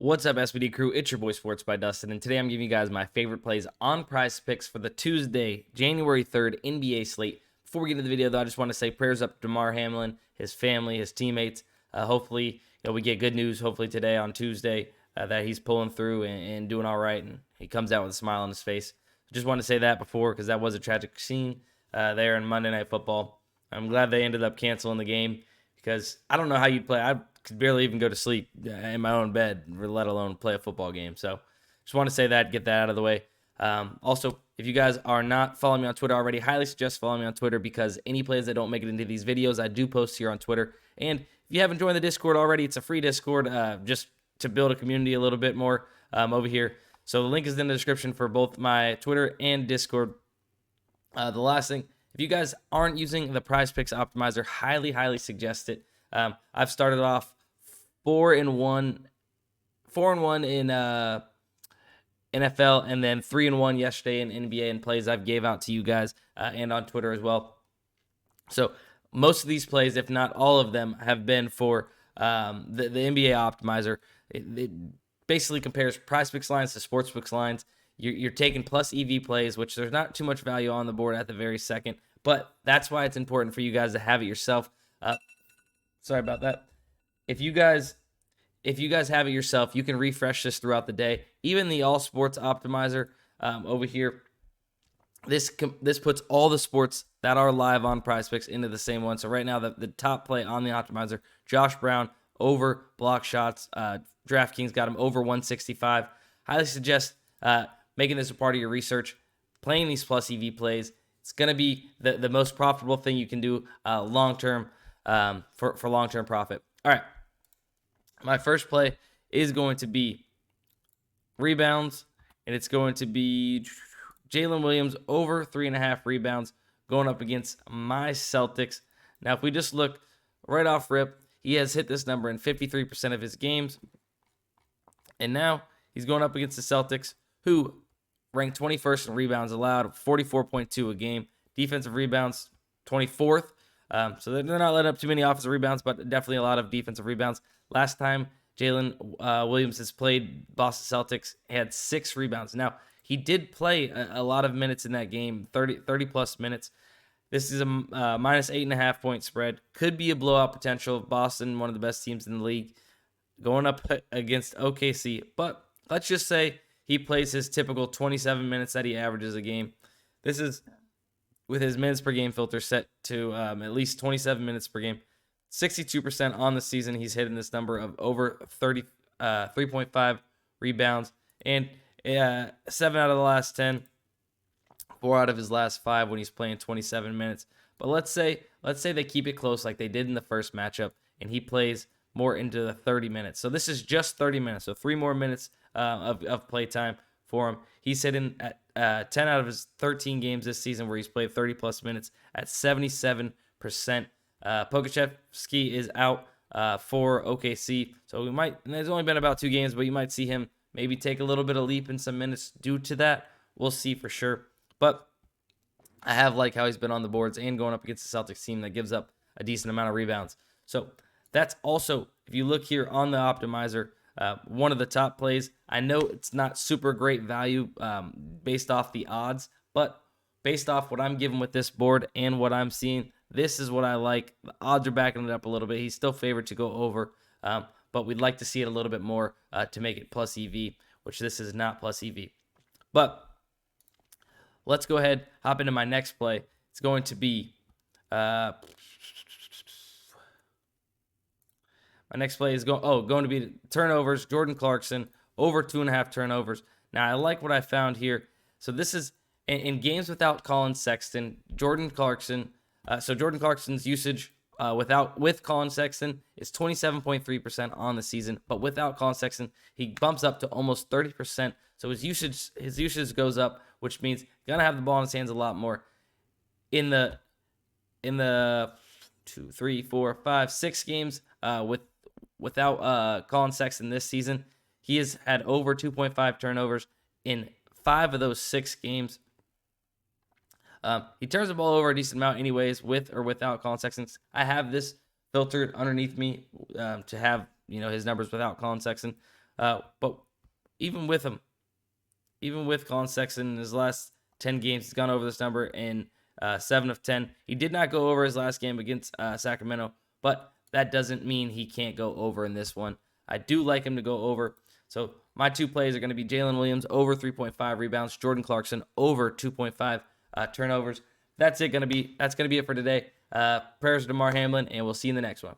What's up, SBD Crew? It's your boy Sports by Dustin, and today I'm giving you guys my favorite plays on PrizePicks for the Tuesday, January 3rd NBA slate. Before we get into the video, though, I just want to say prayers up to Damar Hamlin, his family, his teammates. Hopefully, we get good news. Hopefully today on Tuesday that he's pulling through and doing all right, and he comes out with a smile on his face. Just want to say that before because that was a tragic scene there in Monday Night Football. I'm glad they ended up canceling the game because I don't know how you'd play. I could barely even go to sleep in my own bed, let alone play a football game. So just want to say that, get that out of the way. Also, if you guys are not following me on Twitter already, highly suggest following me on Twitter because any plays that don't make it into these videos, I do post here on Twitter. And if you haven't joined the Discord already, it's a free Discord just to build a community a little bit more over here. So the link is in the description for both my Twitter and Discord. The last thing, if you guys aren't using the PrizePicks Optimizer, highly suggest it. I've started off 4-1 in NFL, and then 3-1 yesterday in NBA and plays I've gave out to you guys and on Twitter as well. So most of these plays, if not all of them, have been for the NBA Optimizer. It basically compares PrizePicks lines to Sportsbooks lines. You're taking plus EV plays, which there's not too much value on the board at the very second, but that's why it's important for you guys to have it yourself. Sorry about that. If you guys have it yourself, you can refresh this throughout the day. Even the All Sports Optimizer over here, this puts all the sports that are live on PrizePicks into the same one. So right now, the top play on the Optimizer, Josh Brown over block shots. DraftKings got him over 165. Highly suggest making this a part of your research, playing these plus EV plays. It's going to be the most profitable thing you can do long-term for long-term profit. All right. My first play is going to be rebounds, and it's going to be Jalen Williams over 3.5 rebounds going up against my Celtics. Now, if we just look right off rip, he has hit this number in 53% of his games, and now he's going up against the Celtics, who ranked 21st in rebounds allowed, 44.2 a game. Defensive rebounds, 24th. So they're not letting up too many offensive rebounds, but definitely a lot of defensive rebounds. Last time Jalen Williams has played Boston Celtics, he had 6 rebounds. Now, he did play a lot of minutes in that game, 30-plus minutes. This is a minus 8.5 point spread. Could be a blowout potential. Boston, one of the best teams in the league, going up against OKC. But let's just say he plays his typical 27 minutes that he averages a game. This is with his minutes per game filter set to at least 27 minutes per game. 62% on the season. He's hitting this number of over 3.5 rebounds. And 7 out of the last 10, 4 out of his last 5 when he's playing 27 minutes. But let's say they keep it close like they did in the first matchup, and he plays more into the 30 minutes. So this is just 30 minutes. So 3 more minutes of play time for him. He's hitting at 10 out of his 13 games this season where he's played 30-plus minutes at 77%. Pokachevsky is out for OKC. So there's only been about 2 games, but you might see him maybe take a little bit of leap in some minutes due to that. We'll see for sure. But I have liked how he's been on the boards and going up against the Celtics team that gives up a decent amount of rebounds. So that's also, if you look here on the Optimizer, one of the top plays. I know it's not super great value based off the odds, but based off what I'm given with this board and what I'm seeing, this is what I like. The odds are backing it up a little bit. He's still favored to go over, but we'd like to see it a little bit more to make it plus EV, which this is not plus EV. But let's go ahead, hop into my next play. It's going to be my next play is going to be turnovers. Jordan Clarkson over 2.5 turnovers. Now I like what I found here. So this is in games without Colin Sexton, Jordan Clarkson. So Jordan Clarkson's usage with Colin Sexton is 27.3% on the season, but without Colin Sexton, he bumps up to almost 30%. So his usage goes up, which means he's gonna have the ball in his hands a lot more. In the 2, 3, 4, 5, 6 games without Colin Sexton this season, he has had over 2.5 turnovers in 5 of those 6 games. He turns the ball over a decent amount anyways, with or without Colin Sexton. I have this filtered underneath me to have his numbers without Colin Sexton. But even with him, even with Colin Sexton in his last 10 games, he's gone over this number in 7 of 10. He did not go over his last game against Sacramento, but that doesn't mean he can't go over in this one. I do like him to go over. So my two plays are going to be Jalen Williams over 3.5 rebounds, Jordan Clarkson over 2.5 turnovers. That's going to be it for today. Prayers to Damar Hamlin, and we'll see you in the next one.